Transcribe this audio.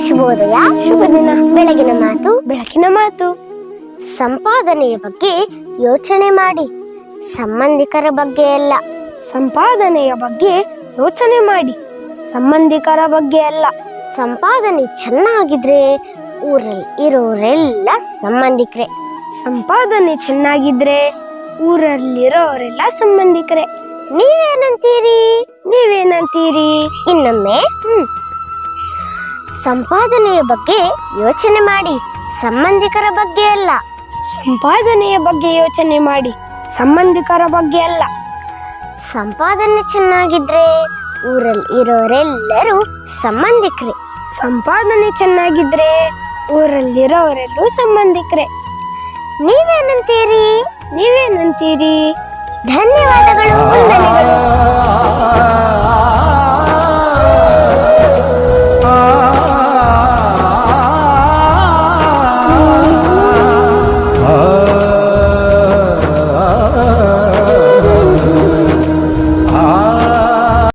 ಶುಭೋದಯ. ಶುಭ ದಿನ. ಬೆಳಗಿನ ಮಾತು. ಬೆಳಕಿನ ಮಾತು. ಸಂಪಾದನೆಯ ಬಗ್ಗೆ ಯೋಚನೆ ಮಾಡಿ, ಸಂಬಂಧಿಕರ ಬಗ್ಗೆ ಅಲ್ಲ. ಸಂಪಾದನೆಯ ಬಗ್ಗೆ ಯೋಚನೆ ಮಾಡಿ, ಸಂಬಂಧಿಕರ ಬಗ್ಗೆ ಅಲ್ಲ. ಸಂಪಾದನೆ ಚೆನ್ನಾಗಿದ್ರೆ ಊರಲ್ಲಿ ಇರೋರೆಲ್ಲ ಸಂಬಂಧಿಕರೇ. ಸಂಪಾದನೆ ಚೆನ್ನಾಗಿದ್ರೆ ಊರಲ್ಲಿರೋರೆಲ್ಲ ಸಂಬಂಧಿಕರೇ. ನೀವೇನಂತೀರಿ? ಇನ್ನೊಮ್ಮೆ. ಸಂಪಾದನೆಯ ಬಗ್ಗೆ ಯೋಚನೆ ಮಾಡಿ, ಸಂಬಂಧಿಕರ ಬಗ್ಗೆ ಅಲ್ಲ. ಸಂಪಾದನೆಯ ಬಗ್ಗೆ ಯೋಚನೆ ಮಾಡಿ, ಸಂಬಂಧಿಕರ ಬಗ್ಗೆ ಅಲ್ಲ. ಸಂಪಾದನೆ ಚೆನ್ನಾಗಿದ್ರೆ ಊರಲ್ಲಿ ಇರೋರೆಲ್ಲರೂ ಸಂಬಂಧಿಕರೇ. ಸಂಪಾದನೆ ಚೆನ್ನಾಗಿದ್ರೆ ಊರಲ್ಲಿರೋರೆಲ್ಲೂ ಸಂಬಂಧಿಕರೇ. ನೀವೇನಂತೀರಿ? ಧನ್ಯವಾದಗಳು. ವಂದನೆಗಳು.